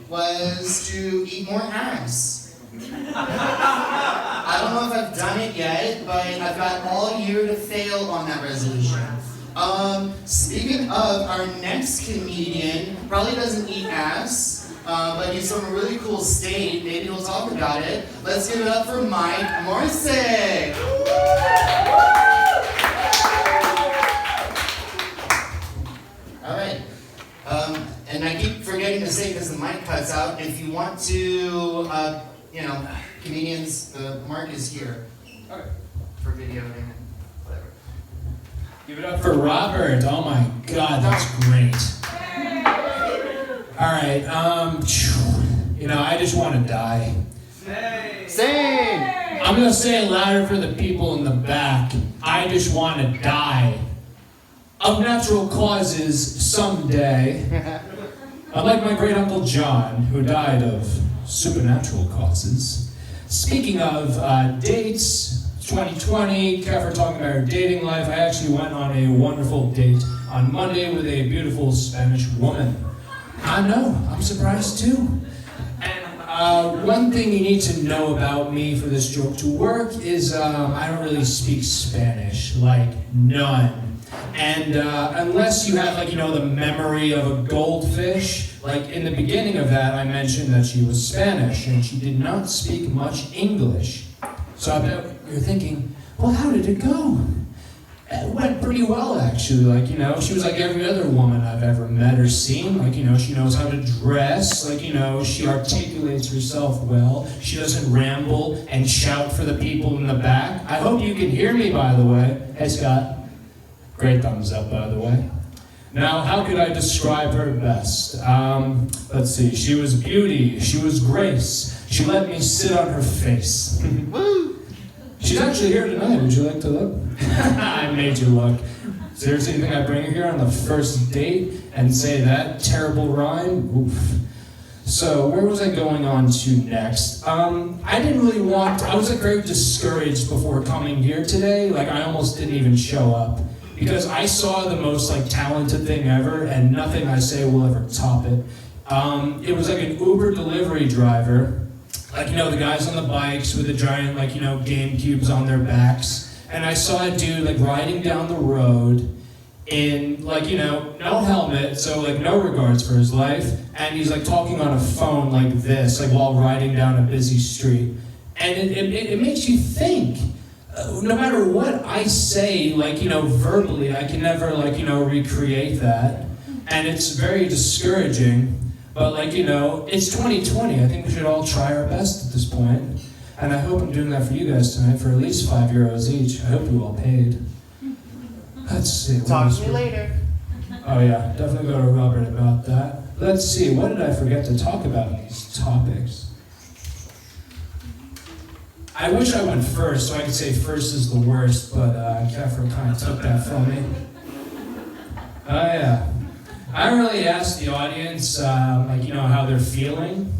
was to eat more ass. I don't know if I've done it yet, but I've got all year to fail on that resolution. Speaking of, our next comedian probably doesn't eat ass, but he's from a really cool state. Maybe he'll talk about it. Let's give it up for Marsich. All right. And I keep forgetting to say because the mic cuts out. If you want to, comedians, the mark is here. Okay. For videoing and whatever. Give it up for Robert. Oh my God, that's great. All right. I just want to die. Same. I'm gonna say it louder for the people in the back. I just want to die. Of natural causes someday. Unlike my great uncle John, who died of supernatural causes. Speaking of dates, 2020, Kefir talking about her dating life. I actually went on a wonderful date on Monday with a beautiful Spanish woman. I know, I'm surprised too. And one thing you need to know about me for this joke to work is I don't really speak Spanish, like none. And unless you have, the memory of a goldfish, like in the beginning of that, I mentioned that she was Spanish and she did not speak much English. So I bet you're thinking, well, how did it go? It went pretty well, actually. She was like every other woman I've ever met or seen. She knows how to dress. She articulates herself well. She doesn't ramble and shout for the people in the back. I hope you can hear me, by the way. Hey, Scott. Great thumbs up, by the way. Now, how could I describe her best? Let's see. She was beauty. She was grace. She let me sit on her face. She's actually here tonight. Would you like to look? I made you look. Seriously, you think I bring her here on the first date and say that terrible rhyme? Oof. So, where was I going on to next? I was very discouraged before coming here today. I almost didn't even show up. Because I saw the most talented thing ever, and nothing I say will ever top it. It was an Uber delivery driver, the guys on the bikes with the giant, Game Cubes on their backs. And I saw a dude, riding down the road in, no helmet, so, no regards for his life. And he's, talking on a phone like this, while riding down a busy street. And it makes you think. No matter what I say, verbally, I can never, recreate that. And it's very discouraging. But, it's 2020. I think we should all try our best at this point. And I hope I'm doing that for you guys tonight for at least €5 each. I hope you all paid. Let's see. Talk to me later. Oh, yeah. Definitely go to Robert about that. Let's see. What did I forget to talk about in these topics? I wish I went first, so I could say first is the worst, but Kefir kind of took that from me. Oh, yeah. I really asked the audience, how they're feeling.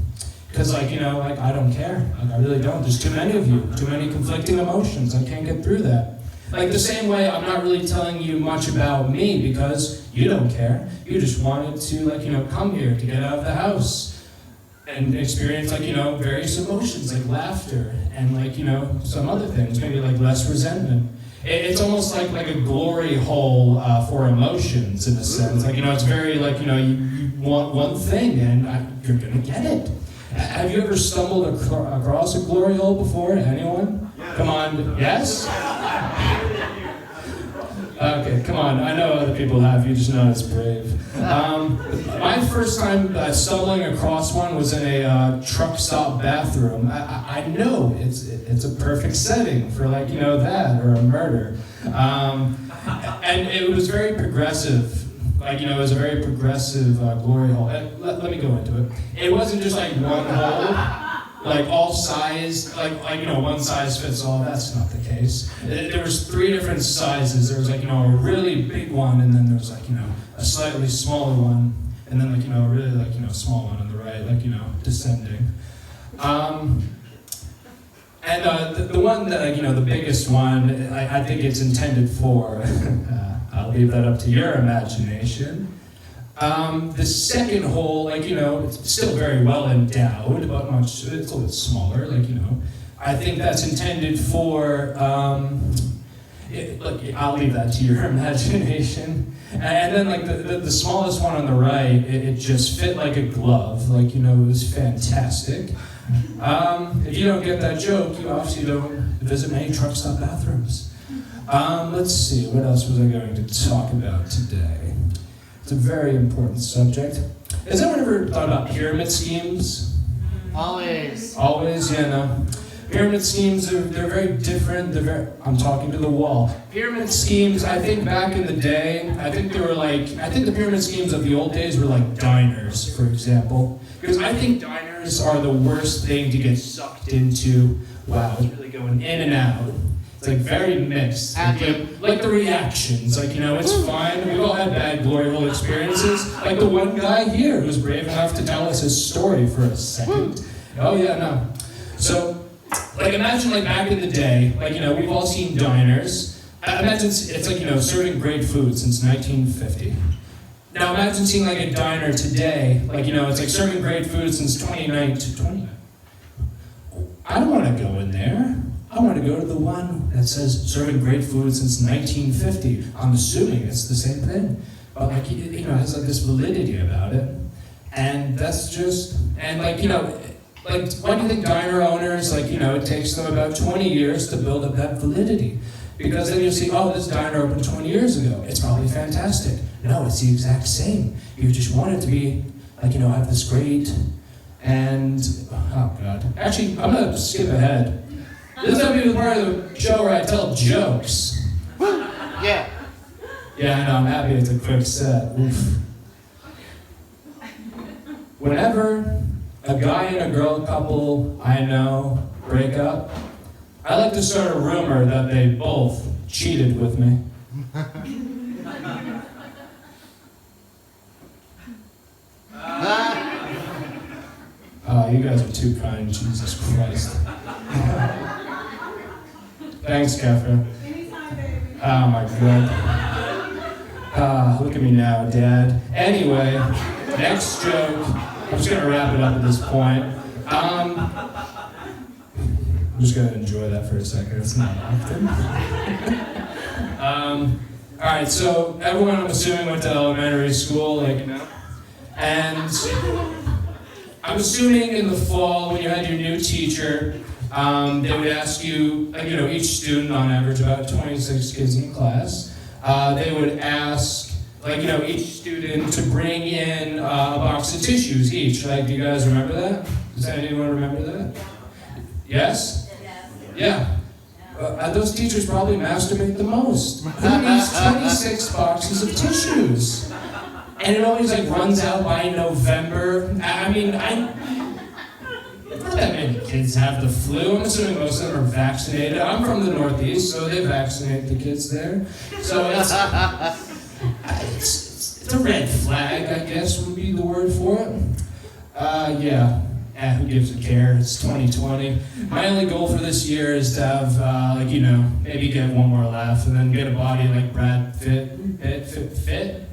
Because, I don't care. I really don't. There's too many of you. Too many conflicting emotions. I can't get through that. The same way I'm not really telling you much about me because you don't care. You just wanted to, come here to get out of the house. And experience, various emotions, laughter, and, some other things, maybe, less resentment. It's almost like a glory hole for emotions, in a sense. It's very, you want one thing, and you're gonna get it. Have you ever stumbled across a glory hole before? Anyone? Yes. Come on, yes? Okay, come on. I know other people have. You just not as brave. My first time stumbling across one was in a truck stop bathroom. I know it's a perfect setting for that or a murder. And it was very progressive. It was a very progressive glory hole. Let me go into it. It wasn't just one hole. All size, one size fits all. That's not the case. There was 3 different sizes. There was a really big one, and then there was a slightly smaller one, and then a really small one on the right, descending. And the one that the biggest one, I think it's intended for. I'll leave that up to your imagination. The second hole, it's still very well endowed, but it's a little bit smaller, I think that's intended for, I'll leave that to your imagination. And then the smallest one on the right, it just fit like a glove, it was fantastic. If you don't get that joke, you obviously don't visit many truck stop bathrooms. Let's see, what else was I going to talk about today? It's a very important subject. Has anyone ever thought about pyramid schemes? Always. Always, yeah, no. Pyramid schemes, they're very different. I'm talking to the wall. Pyramid schemes, I think back in the day, I think the pyramid schemes of the old days were like diners, for example. Because I think diners are the worst thing to get sucked into. Wow, it's really going in and out. It's very mixed. Like the reactions, it's fine. We've all had bad glory hole experiences. Like the one guy here who's brave enough to tell us his story for a second. Oh yeah, no. So, imagine back in the day, we've all seen diners. Imagine it's serving great food since 1950. Now imagine seeing a diner today, it's serving great food since 2019. I don't want to go in there. I want to go to the one that says serving great food since 1950. I'm assuming it's the same thing. But it has this validity about it. And that's just, why do you think diner owners, it takes them about 20 years to build up that validity? Because then you'll see, this diner opened 20 years ago. It's probably fantastic. No, it's the exact same. You just want it to be, have this great, and, oh God. Actually, I'm gonna skip ahead. This is gonna be the part of the show where I tell jokes. Yeah. Yeah, I know, I'm happy it's a quick set. Oof. Whenever a guy and a girl couple I know break up, I like to start a rumor that they both cheated with me. You guys are too kind, Jesus Christ. Thanks, Catherine. Anytime, baby. Oh my God. Look at me now, Dad. Anyway, next joke. I'm just gonna wrap it up at this point. I'm just gonna enjoy that for a second. It's not often. All right. So everyone, I'm assuming, went to elementary school, and I'm assuming in the fall when you had your new teacher, they would ask you, each student on average, about 26 kids in class, they would ask, each student to bring in a box of tissues each. Do you guys remember that? Does anyone remember that? Yes? Yeah. Those teachers probably masturbate the most. Who needs 26 boxes of tissues? And it always runs out by November. Not that many kids have the flu. I'm assuming most of them are vaccinated. I'm from the Northeast, so they vaccinate the kids there. So it's a red flag, I guess would be the word for it. Yeah. Who gives a care? It's 2020. My only goal for this year is to have, maybe get one more laugh and then get a body like Brad Pitt.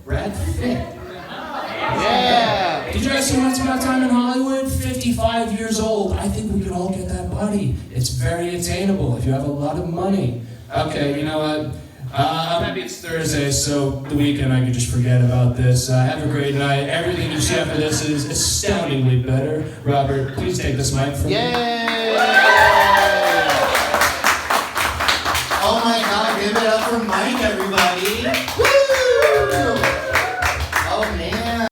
Brad Pitt. Yeah. Did you guys see Once Upon a Time in Hollywood? 55 years old. I think we could all get that body. It's very attainable if you have a lot of money. Okay, you know what? Maybe it's Thursday, so the weekend I could just forget about this. Have a great night. Everything you see after this is astoundingly better. Robert, please take this mic from me. Yay! Oh my God, give it up for Mike, everybody.